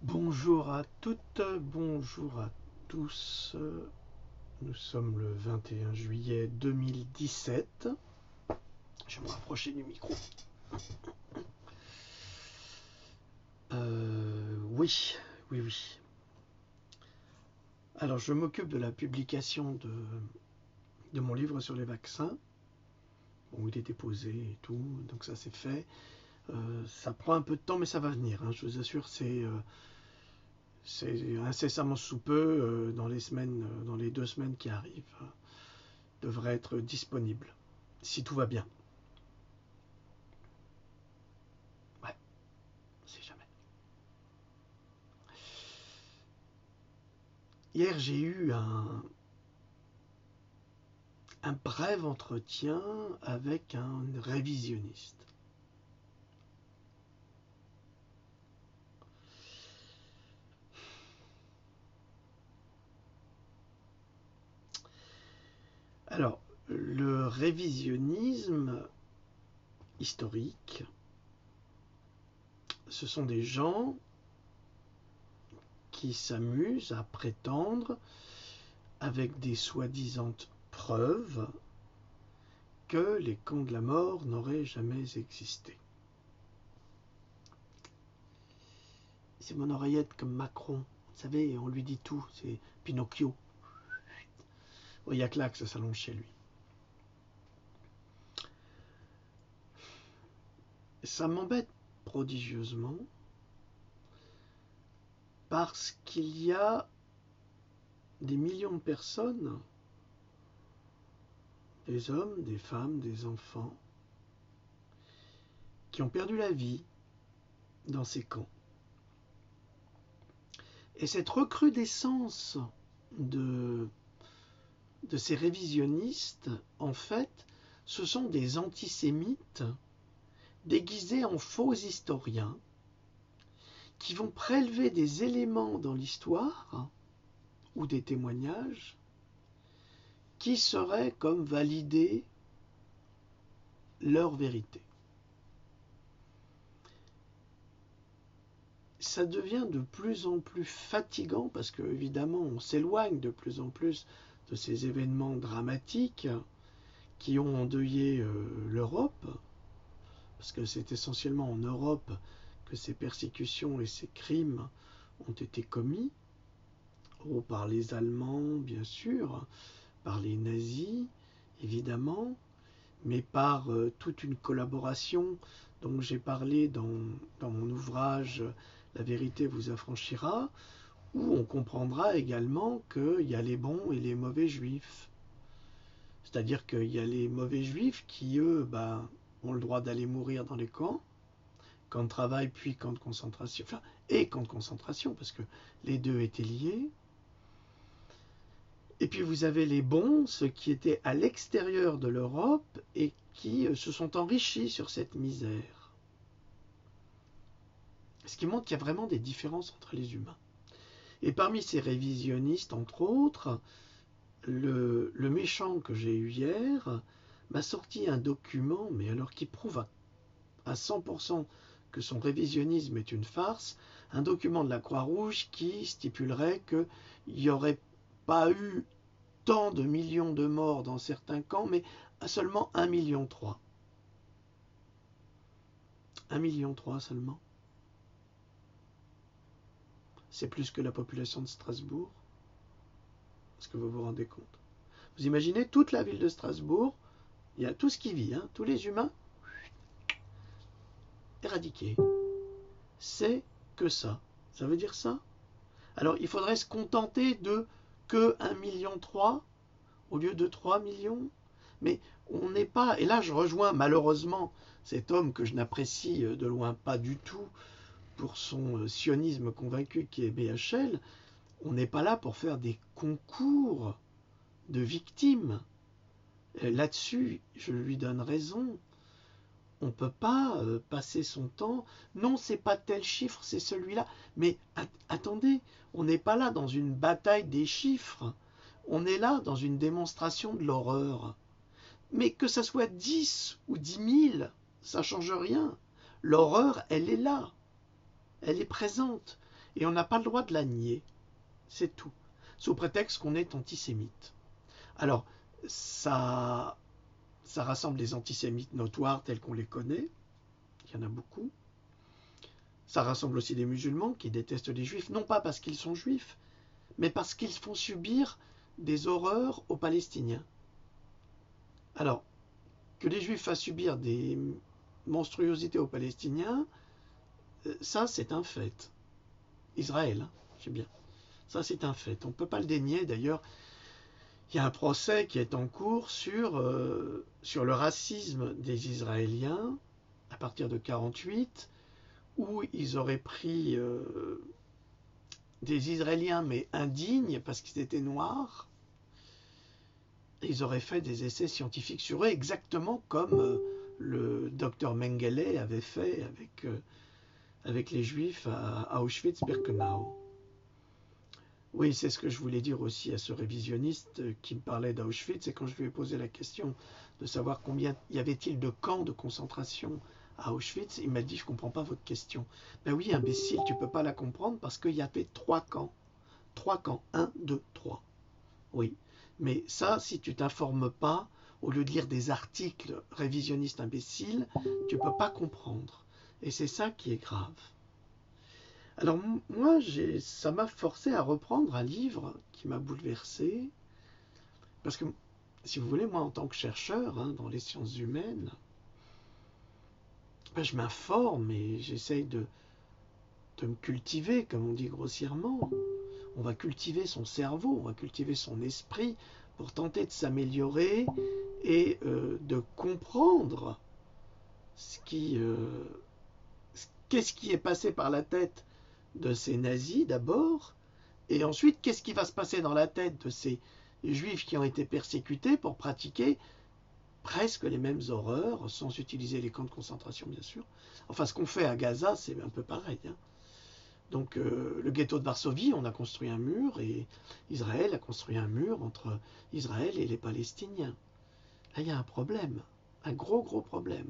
Bonjour à toutes, bonjour à tous. Nous sommes le 21 juillet 2017. Je vais me rapprocher du micro. Oui, oui. Alors, je m'occupe de la publication de mon livre sur les vaccins. Bon, il est déposé et tout, donc ça c'est fait. Ça prend un peu de temps, mais ça va venir. Hein, je vous assure, c'est incessamment sous peu, dans les 2 semaines qui arrivent, devrait être disponible, si tout va bien. Ouais, on sait jamais. Hier, j'ai eu un bref entretien avec un révisionniste. Alors, le révisionnisme historique, ce sont des gens qui s'amusent à prétendre, avec des soi-disant preuves, que les camps de la mort n'auraient jamais existé. C'est mon oreillette comme Macron. Vous savez, on lui dit tout, c'est Pinocchio. Il n'y a que là que ça s'allonge chez lui. Ça m'embête prodigieusement parce qu'il y a des millions de personnes, des hommes, des femmes, des enfants, qui ont perdu la vie dans ces camps. Et cette recrudescence de ces révisionnistes, en fait, ce sont des antisémites déguisés en faux historiens qui vont prélever des éléments dans l'histoire ou des témoignages qui seraient comme valider leur vérité. Ça devient de plus en plus fatigant parce que, évidemment, on s'éloigne de plus en plus de ces événements dramatiques qui ont endeuillé l'Europe, parce que c'est essentiellement en Europe que ces persécutions et ces crimes ont été commis, par les Allemands, bien sûr, par les nazis, évidemment, mais par toute une collaboration dont j'ai parlé dans mon ouvrage La vérité vous affranchira, où on comprendra également qu'il y a les bons et les mauvais juifs. C'est-à-dire qu'il y a les mauvais juifs qui, eux, ont le droit d'aller mourir dans les camps de travail puis camp de concentration, et camp de concentration, parce que les deux étaient liés. Et puis vous avez les bons, ceux qui étaient à l'extérieur de l'Europe et qui se sont enrichis sur cette misère. Ce qui montre qu'il y a vraiment des différences entre les humains. Et parmi ces révisionnistes, entre autres, le méchant que j'ai eu hier m'a sorti un document, mais alors qui prouve à 100% que son révisionnisme est une farce, un document de la Croix-Rouge qui stipulerait qu'il n'y aurait pas eu tant de millions de morts dans certains camps, mais seulement 1,3 million. 1,3 million seulement. C'est plus que la population de Strasbourg. Est-ce que vous vous rendez compte? Vous imaginez toute la ville de Strasbourg, il y a tout ce qui vit, tous les humains, éradiqués. C'est que ça. Ça veut dire ça? Alors il faudrait se contenter de que 1,3 million au lieu de 3 millions. Mais on n'est pas, et là je rejoins malheureusement cet homme que je n'apprécie de loin pas du tout pour son sionisme convaincu qui est BHL, on n'est pas là pour faire des concours de victimes. Là-dessus, je lui donne raison. On ne peut pas passer son temps. Non, c'est pas tel chiffre, c'est celui-là. Mais attendez, on n'est pas là dans une bataille des chiffres. On est là dans une démonstration de l'horreur. Mais que ça soit 10 ou 10 000, ça ne change rien. L'horreur, elle est là. Elle est présente. et on n'a pas le droit de la nier. C'est tout. Sous prétexte qu'on est antisémite. Alors, ça rassemble les antisémites notoires tels qu'on les connaît. Il y en a beaucoup. Ça rassemble aussi des musulmans qui détestent les juifs, non pas parce qu'ils sont juifs, mais parce qu'ils font subir des horreurs aux Palestiniens. Alors, que les juifs fassent subir des monstruosités aux Palestiniens, ça c'est un fait. Israël, hein, c'est bien. Ça c'est un fait. On ne peut pas le dénier. D'ailleurs, il y a un procès qui est en cours sur le racisme des Israéliens à partir de 1948, où ils auraient pris des Israéliens mais indignes parce qu'ils étaient noirs. Et ils auraient fait des essais scientifiques sur eux, exactement comme le docteur Mengele avait fait avec les Juifs à Auschwitz-Birkenau. Oui, c'est ce que je voulais dire aussi à ce révisionniste qui me parlait d'Auschwitz, et quand je lui ai posé la question de savoir combien y avait-il de camps de concentration à Auschwitz, il m'a dit « Je ne comprends pas votre question ». Ben oui, imbécile, tu ne peux pas la comprendre parce qu'il y avait 3 camps. 3 camps, 1, 2, 3. Oui, mais ça, si tu ne t'informes pas, au lieu de lire des articles révisionnistes imbéciles, tu ne peux pas comprendre. Et c'est ça qui est grave. Alors moi, ça m'a forcé à reprendre un livre qui m'a bouleversé, parce que, si vous voulez, moi en tant que chercheur hein, dans les sciences humaines, ben, je m'informe et j'essaye de me cultiver, comme on dit grossièrement. On va cultiver son cerveau, on va cultiver son esprit pour tenter de s'améliorer et de comprendre qu'est-ce qui est passé par la tête de ces nazis d'abord, et ensuite qu'est-ce qui va se passer dans la tête de ces juifs qui ont été persécutés pour pratiquer presque les mêmes horreurs, sans utiliser les camps de concentration bien sûr. Enfin, ce qu'on fait à Gaza, c'est un peu pareil. Hein. Donc le ghetto de Varsovie, on a construit un mur, et Israël a construit un mur entre Israël et les Palestiniens. Là, il y a un problème, un gros problème.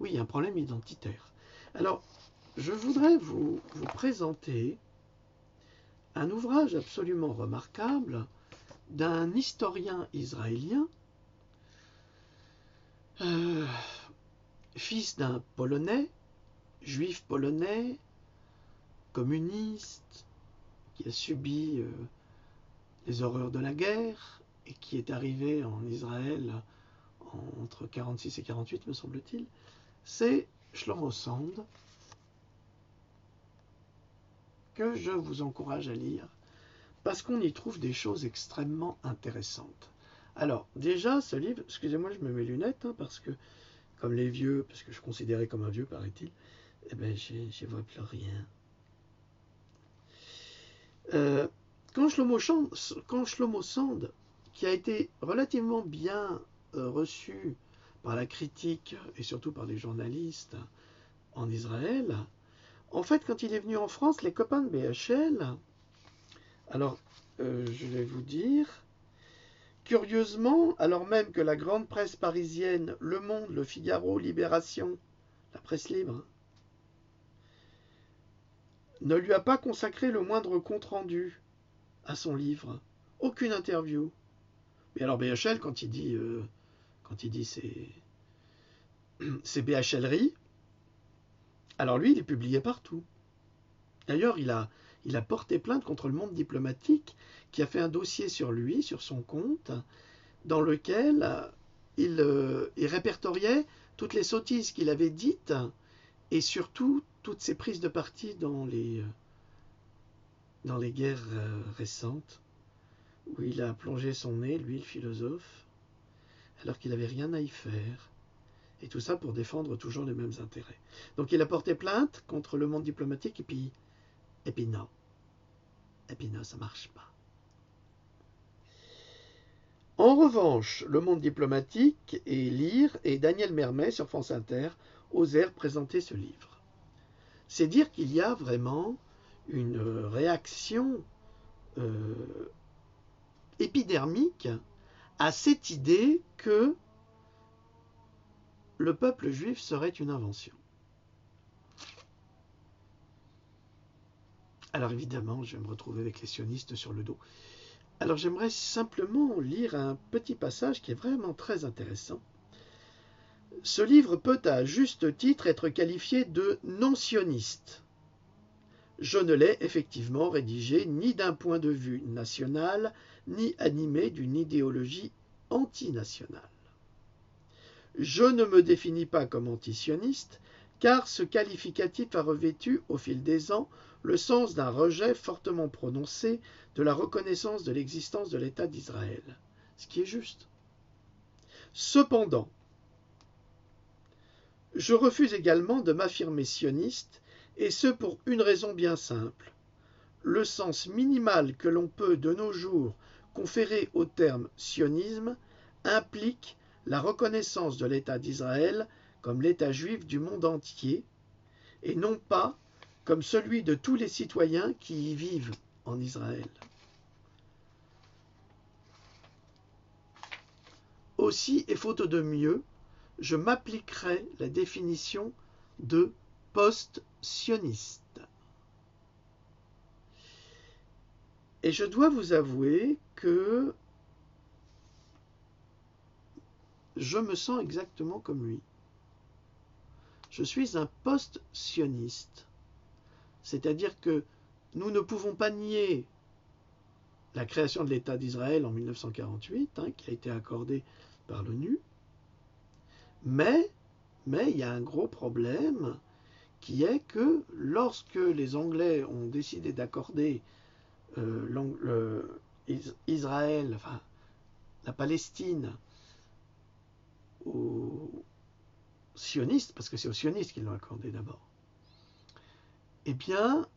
Oui, il y a un problème identitaire. Alors, je voudrais vous présenter un ouvrage absolument remarquable d'un historien israélien, fils d'un Polonais, juif polonais, communiste, qui a subi les horreurs de la guerre et qui est arrivé en Israël entre 1946 et 1948, me semble-t-il, c'est Shlomo Sand, que je vous encourage à lire, parce qu'on y trouve des choses extrêmement intéressantes. Alors, déjà, ce livre, excusez-moi, je me mets lunettes, hein, parce que, comme les vieux, parce que je suis considéré comme un vieux, paraît-il, eh ben, je vois plus rien. Quand Shlomo Sand, qui a été relativement bien reçu par la critique et surtout par les journalistes en Israël, en fait, quand il est venu en France, les copains de BHL, alors je vais vous dire, curieusement, alors même que la grande presse parisienne, Le Monde, Le Figaro, Libération, la presse libre, ne lui a pas consacré le moindre compte-rendu à son livre, aucune interview. Mais alors BHL, quand il dit c'est BHLerie, alors lui, il est publié partout. D'ailleurs, il a porté plainte contre le Monde diplomatique, qui a fait un dossier sur lui, sur son compte, dans lequel il répertoriait toutes les sottises qu'il avait dites, et surtout toutes ses prises de parti dans les guerres récentes, où il a plongé son nez, lui, le philosophe, alors qu'il n'avait rien à y faire. Et tout ça pour défendre toujours les mêmes intérêts. Donc il a porté plainte contre le Monde diplomatique, et puis non. Et puis non, ça ne marche pas. En revanche, le Monde diplomatique et Lire et Daniel Mermet sur France Inter osèrent présenter ce livre. C'est dire qu'il y a vraiment une réaction épidermique à cette idée que le peuple juif serait une invention. Alors évidemment, je vais me retrouver avec les sionistes sur le dos. Alors j'aimerais simplement lire un petit passage qui est vraiment très intéressant. Ce livre peut à juste titre être qualifié de non-sioniste. Je ne l'ai effectivement rédigé ni d'un point de vue national, ni animé d'une idéologie antinationale. Je ne me définis pas comme antisioniste, car ce qualificatif a revêtu, au fil des ans, le sens d'un rejet fortement prononcé de la reconnaissance de l'existence de l'État d'Israël, ce qui est juste. Cependant, je refuse également de m'affirmer sioniste, et ce pour une raison bien simple. Le sens minimal que l'on peut de nos jours conférer au terme sionisme implique la reconnaissance de l'État d'Israël comme l'État juif du monde entier, et non pas comme celui de tous les citoyens qui y vivent en Israël. Aussi, et faute de mieux, je m'appliquerai la définition de post-sioniste. Et je dois vous avouer que je me sens exactement comme lui. Je suis un post-sioniste. C'est-à-dire que nous ne pouvons pas nier la création de l'État d'Israël en 1948, qui a été accordée par l'ONU, mais il y a un gros problème qui est que lorsque les Anglais ont décidé d'accorder Israël, enfin la Palestine aux sionistes, parce que c'est aux sionistes qu'ils l'ont accordé d'abord, eh bien,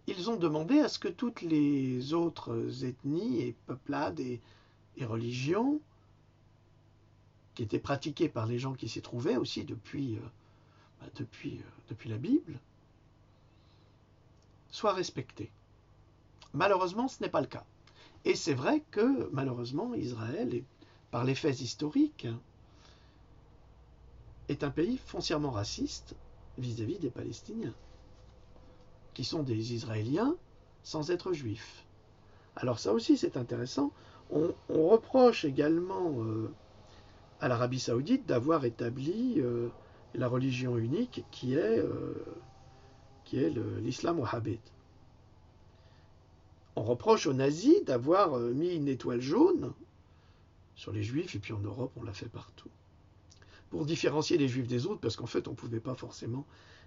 ils ont demandé à ce que toutes les autres ethnies et peuplades et religions qui étaient pratiquées par les gens qui s'y trouvaient aussi depuis la Bible soient respectées. Malheureusement, ce n'est pas le cas. Et c'est vrai que, malheureusement, Israël, par les faits historiques, est un pays foncièrement raciste vis-à-vis des Palestiniens, qui sont des Israéliens sans être juifs. Alors ça aussi, c'est intéressant. On reproche également à l'Arabie Saoudite d'avoir établi la religion unique qui est l'islam wahhabite. On reproche aux nazis d'avoir mis une étoile jaune sur les juifs, et puis en Europe, on l'a fait partout. Pour différencier les juifs des autres, parce qu'en fait, on ne pouvait pas forcément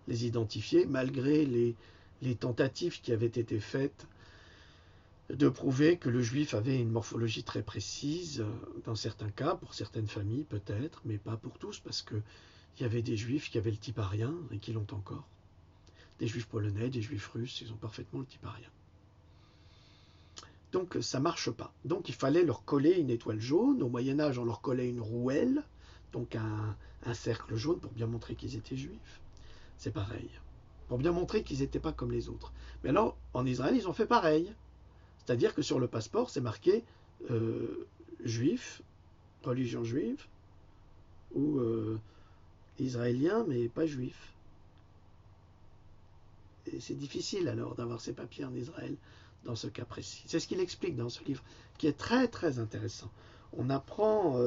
les identifier, malgré les tentatives qui avaient été faites de prouver que le juif avait une morphologie très précise, dans certains cas, pour certaines familles peut-être, mais pas pour tous, parce qu'il y avait des juifs qui avaient le type arien, et qui l'ont encore. Des juifs polonais, des juifs russes, ils ont parfaitement le type arien. Donc ça ne marche pas. Donc il fallait leur coller une étoile jaune. Au Moyen-Âge, on leur collait une rouelle, donc un cercle jaune pour bien montrer qu'ils étaient juifs. C'est pareil. Pour bien montrer qu'ils n'étaient pas comme les autres. Mais alors, en Israël, ils ont fait pareil. C'est-à-dire que sur le passeport, c'est marqué juif, religion juive, ou israélien, mais pas juif. Et c'est difficile alors d'avoir ces papiers en Israël dans ce cas précis. C'est ce qu'il explique dans ce livre, qui est très très intéressant. On apprend,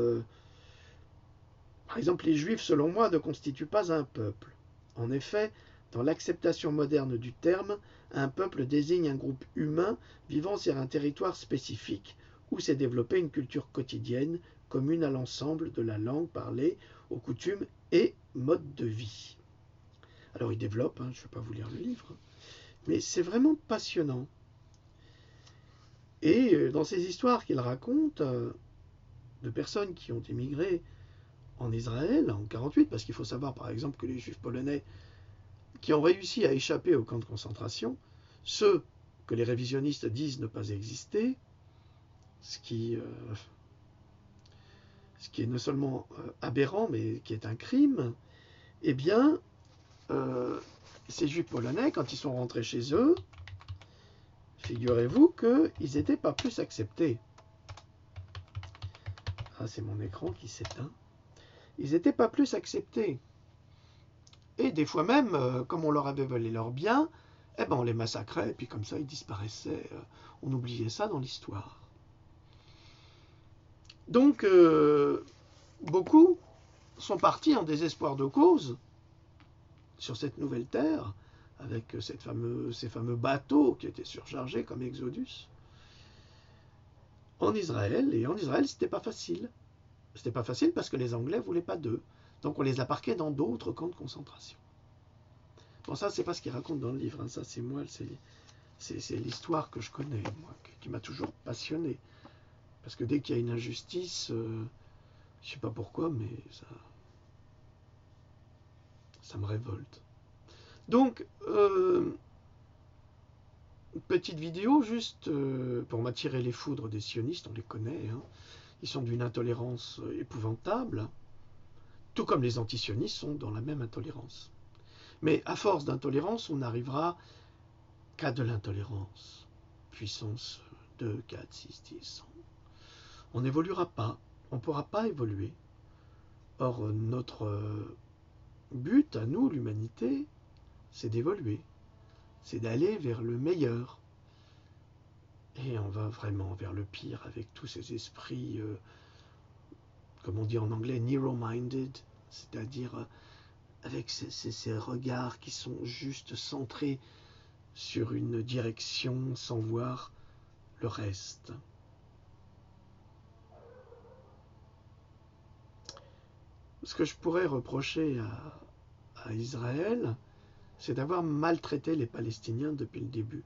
par exemple, les Juifs, selon moi, ne constituent pas un peuple. En effet, dans l'acceptation moderne du terme, un peuple désigne un groupe humain vivant sur un territoire spécifique où s'est développée une culture quotidienne commune à l'ensemble de la langue parlée, aux coutumes et modes de vie. Alors il développe, je ne vais pas vous lire le livre, mais c'est vraiment passionnant. Et dans ces histoires qu'il raconte de personnes qui ont émigré en Israël en 1948, parce qu'il faut savoir par exemple que les juifs polonais qui ont réussi à échapper au camp de concentration, ceux que les révisionnistes disent ne pas exister, ce qui est non seulement aberrant, mais qui est un crime, eh bien, ces juifs polonais, quand ils sont rentrés chez eux, figurez-vous qu'ils n'étaient pas plus acceptés. Ah, c'est mon écran qui s'éteint. Ils n'étaient pas plus acceptés. Et des fois même, comme on leur avait volé leurs biens, eh ben on les massacrait, et puis comme ça ils disparaissaient, on oubliait ça dans l'histoire. Donc, beaucoup sont partis en désespoir de cause sur cette nouvelle terre, avec ces fameux bateaux qui étaient surchargés comme Exodus, en Israël. Et en Israël, c'était pas facile. C'était pas facile parce que les Anglais voulaient pas d'eux. Donc on les a parqués dans d'autres camps de concentration. Bon, ça, c'est pas ce qu'il raconte dans le livre. Hein. Ça, c'est moi, c'est l'histoire que je connais, moi, qui m'a toujours passionné. Parce que dès qu'il y a une injustice, je sais pas pourquoi, mais ça me révolte. Donc, petite vidéo juste pour m'attirer les foudres des sionistes, on les connaît. Hein. Ils sont d'une intolérance épouvantable, tout comme les antisionistes sont dans la même intolérance. Mais à force d'intolérance, on n'arrivera qu'à de l'intolérance. Puissance 2, 4, 6, 10, 100. On n'évoluera pas, on ne pourra pas évoluer. Or, notre but à nous, l'humanité, c'est d'évoluer, c'est d'aller vers le meilleur. Et on va vraiment vers le pire avec tous ces esprits, comme on dit en anglais, narrow-minded, c'est-à-dire avec ces regards qui sont juste centrés sur une direction sans voir le reste. Ce que je pourrais reprocher à Israël, c'est d'avoir maltraité les Palestiniens depuis le début,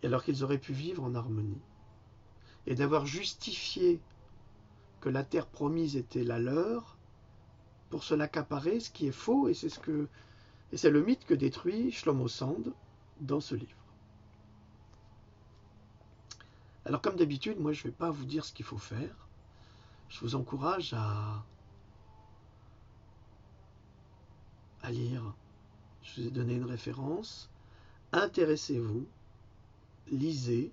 alors qu'ils auraient pu vivre en harmonie, et d'avoir justifié que la terre promise était la leur pour se l'accaparer, ce qui est faux, et c'est le mythe que détruit Shlomo Sand dans ce livre. Alors comme d'habitude, moi je ne vais pas vous dire ce qu'il faut faire, je vous encourage à lire. Je vous ai donné une référence, intéressez-vous, lisez,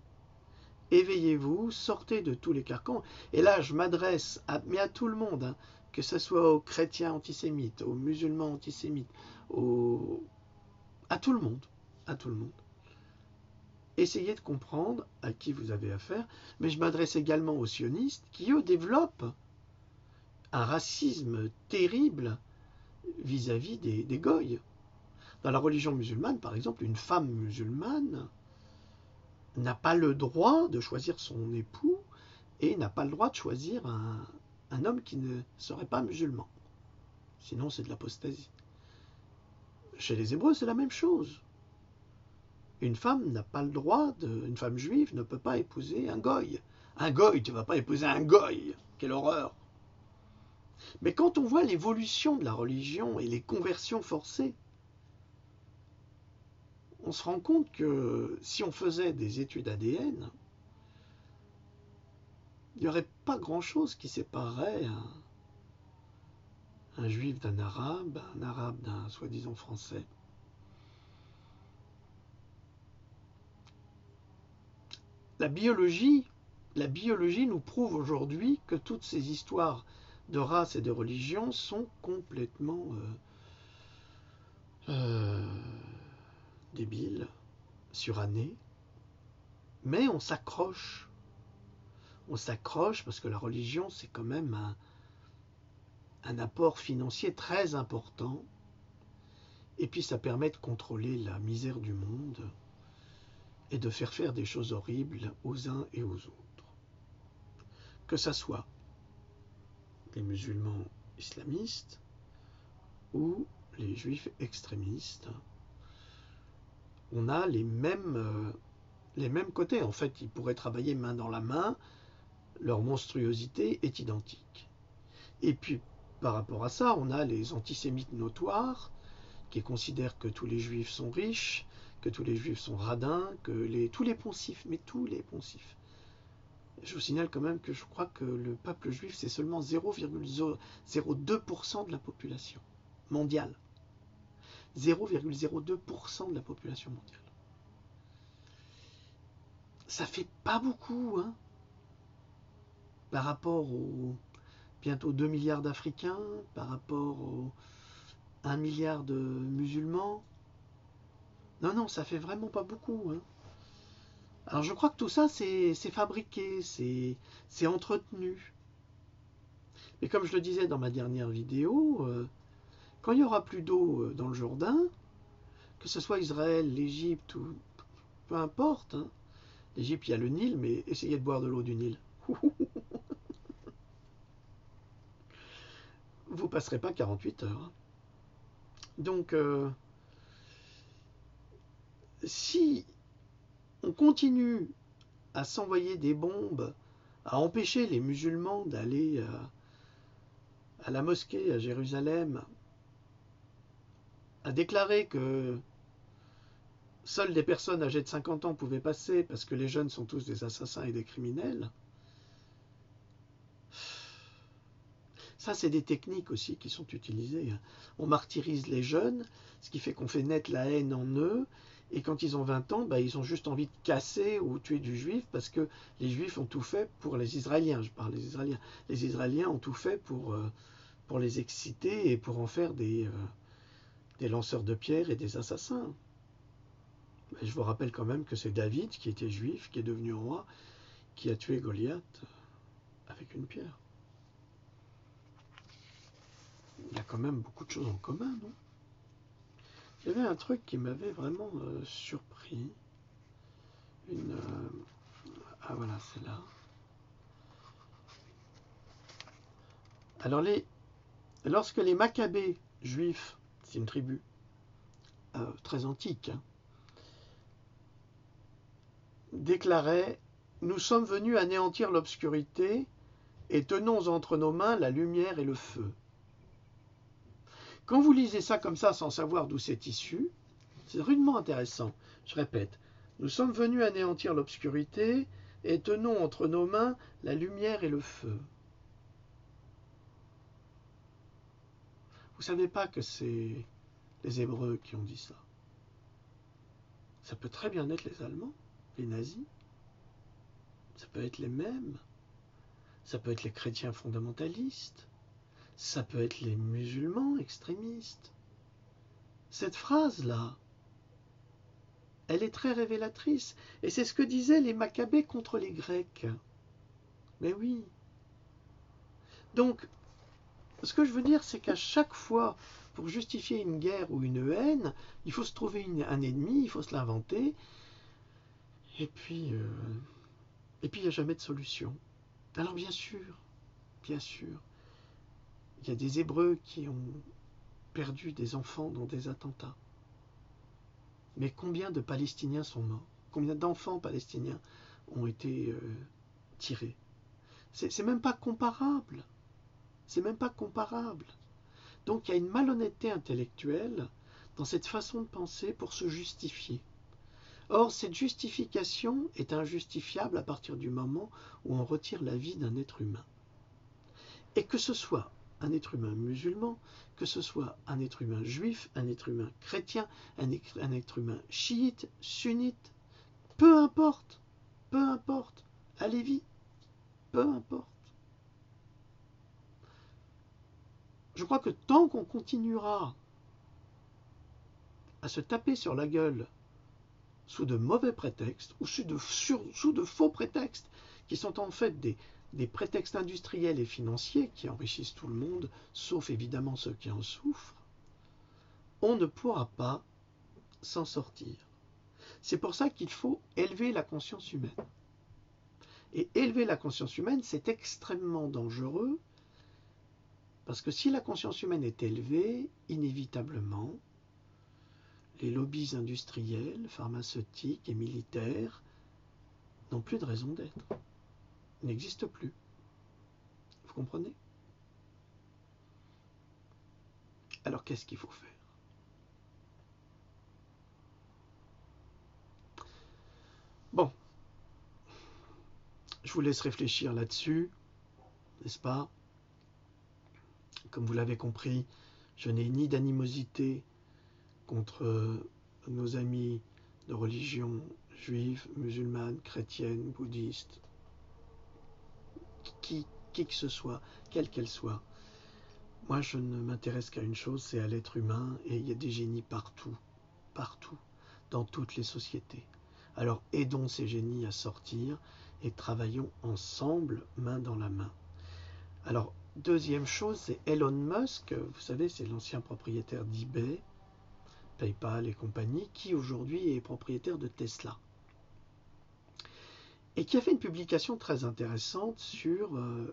éveillez-vous, sortez de tous les carcans. Et là, je m'adresse à tout le monde, hein, que ce soit aux chrétiens antisémites, aux musulmans antisémites, à tout le monde, à tout le monde. Essayez de comprendre à qui vous avez affaire, mais je m'adresse également aux sionistes qui, eux, développent un racisme terrible vis-à-vis des goïs. Dans la religion musulmane, par exemple, une femme musulmane n'a pas le droit de choisir son époux et n'a pas le droit de choisir un homme qui ne serait pas musulman. Sinon, c'est de l'apostasie. Chez les Hébreux, c'est la même chose. Une femme n'a pas le droit une femme juive ne peut pas épouser un goï. Un goï, tu ne vas pas épouser un goï. Quelle horreur. Mais quand on voit l'évolution de la religion et les conversions forcées, on se rend compte que si on faisait des études ADN, il n'y aurait pas grand-chose qui séparerait un juif d'un arabe, un arabe d'un soi-disant français. La biologie nous prouve aujourd'hui que toutes ces histoires de race et de religion sont complètement débiles, surannées, mais on s'accroche. On s'accroche parce que la religion, c'est quand même un apport financier très important, et puis ça permet de contrôler la misère du monde et de faire des choses horribles aux uns et aux autres. Que ça soit les musulmans islamistes ou les juifs extrémistes, on a les mêmes côtés. En fait, ils pourraient travailler main dans la main, leur monstruosité est identique. Et puis, par rapport à ça, on a les antisémites notoires, qui considèrent que tous les juifs sont riches, que tous les juifs sont radins, que tous les poncifs. Je vous signale quand même que je crois que le peuple juif, c'est seulement 0,02% de la population mondiale. 0,02% de la population mondiale. Ça fait pas beaucoup, hein, par rapport aux bientôt 2 milliards d'Africains, par rapport aux 1 milliard de musulmans. Non, non, ça fait vraiment pas beaucoup, hein. Alors je crois que tout ça, c'est fabriqué, c'est entretenu. Mais comme je le disais dans ma dernière vidéo, quand il n'y aura plus d'eau dans le Jourdain, que ce soit Israël, l'Égypte ou peu importe, hein, l'Égypte, il y a le Nil, mais essayez de boire de l'eau du Nil. Vous passerez pas 48 heures. Donc, si on continue à s'envoyer des bombes, à empêcher les musulmans d'aller à la mosquée à Jérusalem, à déclarer que seules des personnes âgées de 50 ans pouvaient passer parce que les jeunes sont tous des assassins et des criminels, ça c'est des techniques aussi qui sont utilisées. On martyrise les jeunes, ce qui fait qu'on fait naître la haine en eux, et quand ils ont 20 ans, bah, ils ont juste envie de casser ou tuer du juif parce que les juifs ont tout fait pour les Israéliens. Je parle des Israéliens. Les Israéliens ont tout fait pour les exciter et pour en faire des lanceurs de pierres et des assassins. Mais je vous rappelle quand même que c'est David, qui était juif, qui est devenu roi, qui a tué Goliath avec une pierre. Il y a quand même beaucoup de choses en commun, non? Il y avait un truc qui m'avait vraiment surpris. Ah voilà, c'est là. Alors, lorsque les Maccabées juifs, c'est une tribu très antique, hein, déclaraient « Nous sommes venus anéantir l'obscurité et tenons entre nos mains la lumière et le feu. » Quand vous lisez ça comme ça sans savoir d'où c'est issu, c'est rudement intéressant. Je répète, nous sommes venus anéantir l'obscurité et tenons entre nos mains la lumière et le feu. Vous savez pas que c'est les Hébreux qui ont dit ça. Ça peut très bien être les Allemands, les nazis. Ça peut être les mêmes. Ça peut être les chrétiens fondamentalistes. Ça peut être les musulmans extrémistes. Cette phrase-là, elle est très révélatrice. Et c'est ce que disaient les Maccabées contre les Grecs. Mais oui. Donc, ce que je veux dire, c'est qu'à chaque fois, pour justifier une guerre ou une haine, il faut se trouver un ennemi, il faut se l'inventer. Et puis, il n'y a jamais de solution. Alors bien sûr, il y a des Hébreux qui ont perdu des enfants dans des attentats. Mais combien de Palestiniens sont morts? Combien d'enfants palestiniens ont été tirés? C'est même pas comparable. C'est même pas comparable. Donc il y a une malhonnêteté intellectuelle dans cette façon de penser pour se justifier. Or, cette justification est injustifiable à partir du moment où on retire la vie d'un être humain. Et que ce soit un être humain musulman, que ce soit un être humain juif, un être humain chrétien, un être humain chiite, sunnite, peu importe, alévi, peu importe. Je crois que tant qu'on continuera à se taper sur la gueule sous de mauvais prétextes ou sous de faux prétextes qui sont en fait des prétextes industriels et financiers qui enrichissent tout le monde, sauf évidemment ceux qui en souffrent, on ne pourra pas s'en sortir. C'est pour ça qu'il faut élever la conscience humaine. Et élever la conscience humaine, c'est extrêmement dangereux, parce que si la conscience humaine est élevée, inévitablement, les lobbies industriels, pharmaceutiques et militaires n'ont plus de raison d'être, n'existent plus. Vous comprenez? Alors qu'est-ce qu'il faut faire? Bon, je vous laisse réfléchir là-dessus, n'est-ce pas? Comme vous l'avez compris, je n'ai ni d'animosité contre nos amis de religion juive, musulmane, chrétienne, bouddhiste, qui que ce soit, quelle qu'elle soit. Moi, je ne m'intéresse qu'à une chose, c'est à l'être humain, et il y a des génies partout, partout. dans toutes les sociétés. Alors aidons ces génies à sortir et travaillons ensemble, main dans la main. Alors, deuxième chose, c'est Elon Musk, vous savez, c'est l'ancien propriétaire d'eBay, PayPal et compagnie, qui aujourd'hui est propriétaire de Tesla. Et qui a fait une publication très intéressante sur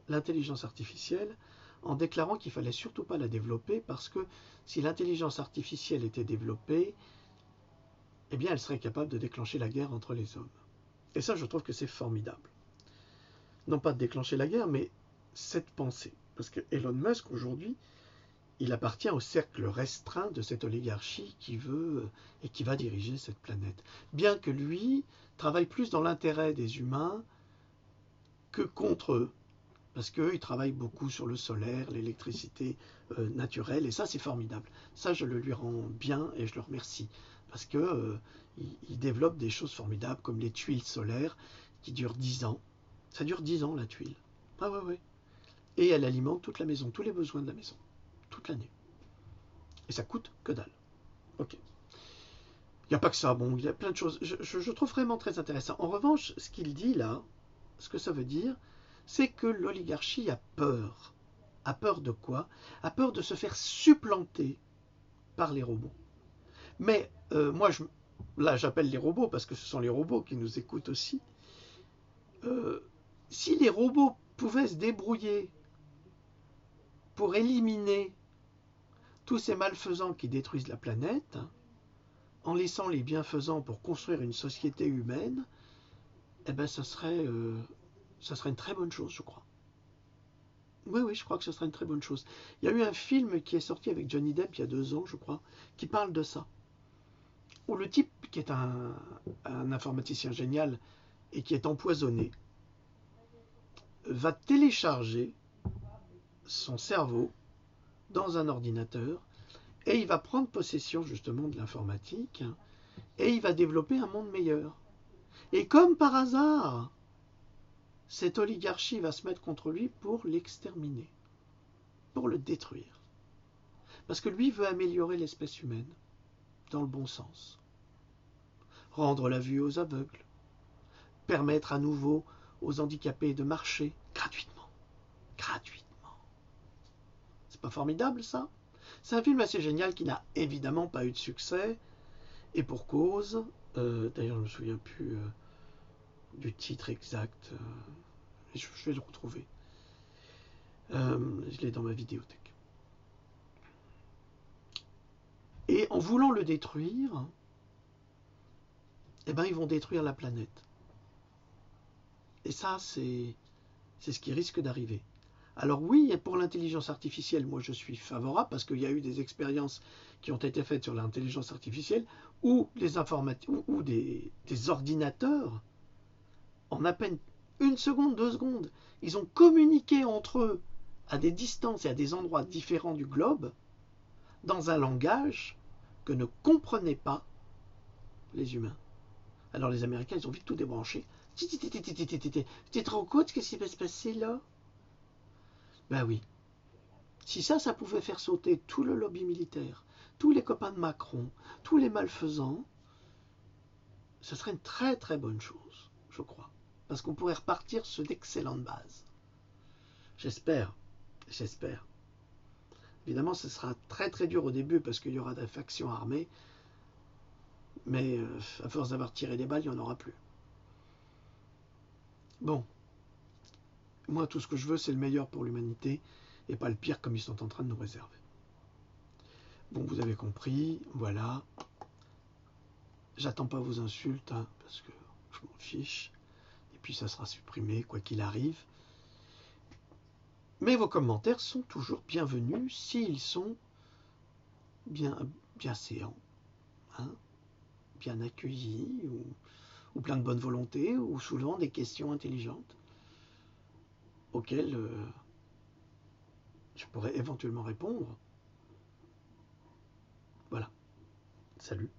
l'intelligence artificielle, en déclarant qu'il ne fallait surtout pas la développer, parce que si l'intelligence artificielle était développée, eh bien elle serait capable de déclencher la guerre entre les hommes. Et ça, je trouve que c'est formidable. Non pas de déclencher la guerre, mais cette pensée. Parce que Elon Musk, aujourd'hui, il appartient au cercle restreint de cette oligarchie qui veut et qui va diriger cette planète. Bien que lui travaille plus dans l'intérêt des humains que contre eux. Parce qu'eux, ils travaillent beaucoup sur le solaire, l'électricité naturelle, et ça, c'est formidable. Ça, je le lui rends bien et je le remercie. Parce que il développe des choses formidables, comme les tuiles solaires, qui durent 10 ans. Ça dure 10 ans, la tuile. Ah ouais, ouais. Et elle alimente toute la maison, tous les besoins de la maison, toute l'année. Et ça coûte que dalle. Ok. Il n'y a pas que ça, bon, il y a plein de choses. Je trouve vraiment très intéressant. En revanche, ce qu'il dit là, ce que ça veut dire, c'est que l'oligarchie a peur. A peur de quoi? A peur de se faire supplanter par les robots. Mais moi, là, j'appelle les robots parce que ce sont les robots qui nous écoutent aussi. Si les robots pouvaient se débrouiller pour éliminer tous ces malfaisants qui détruisent la planète, en laissant les bienfaisants pour construire une société humaine, eh ben ça serait une très bonne chose, je crois. Oui, oui, je crois que ce serait une très bonne chose. Il y a eu un film qui est sorti avec Johnny Depp il y a 2 ans, je crois, qui parle de ça. Où le type, qui est un informaticien génial et qui est empoisonné, va télécharger son cerveau dans un ordinateur et il va prendre possession justement de l'informatique et il va développer un monde meilleur. Et comme par hasard, cette oligarchie va se mettre contre lui pour l'exterminer, pour le détruire. Parce que lui veut améliorer l'espèce humaine, dans le bon sens. Rendre la vue aux aveugles, permettre à nouveau aux handicapés de marcher gratuitement. Gratuitement. C'est pas formidable ça? C'est un film assez génial qui n'a évidemment pas eu de succès, et pour cause, d'ailleurs je ne me souviens plus du titre exact, je vais le retrouver. Je l'ai dans ma vidéothèque. Et en voulant le détruire, eh ben, ils vont détruire la planète. Et ça, c'est ce qui risque d'arriver. Alors oui, pour l'intelligence artificielle, moi je suis favorable parce qu'il y a eu des expériences qui ont été faites sur l'intelligence artificielle où des ordinateurs, en à peine 1 seconde, 2 secondes, ils ont communiqué entre eux à des distances et à des endroits différents du globe dans un langage que ne comprenaient pas les humains. Alors les Américains, ils ont vite tout débranché. Tu te rends compte ce qui va se passer là? Ben oui. Si ça pouvait faire sauter tout le lobby militaire, tous les copains de Macron, tous les malfaisants, ce serait une très très bonne chose, je crois. Parce qu'on pourrait repartir sur d'excellentes bases. J'espère. J'espère. Évidemment, ce sera très très dur au début parce qu'il y aura des factions armées. Mais à force d'avoir tiré des balles, il n'y en aura plus. Bon. Moi, tout ce que je veux, c'est le meilleur pour l'humanité et pas le pire comme ils sont en train de nous réserver. Bon, vous avez compris, voilà. J'attends pas vos insultes, hein, parce que je m'en fiche. Et puis ça sera supprimé, quoi qu'il arrive. Mais vos commentaires sont toujours bienvenus s'ils sont bien séants, hein, bien accueillis, ou plein de bonne volonté, ou soulevant des questions intelligentes auxquelles je pourrais éventuellement répondre. Voilà. Salut.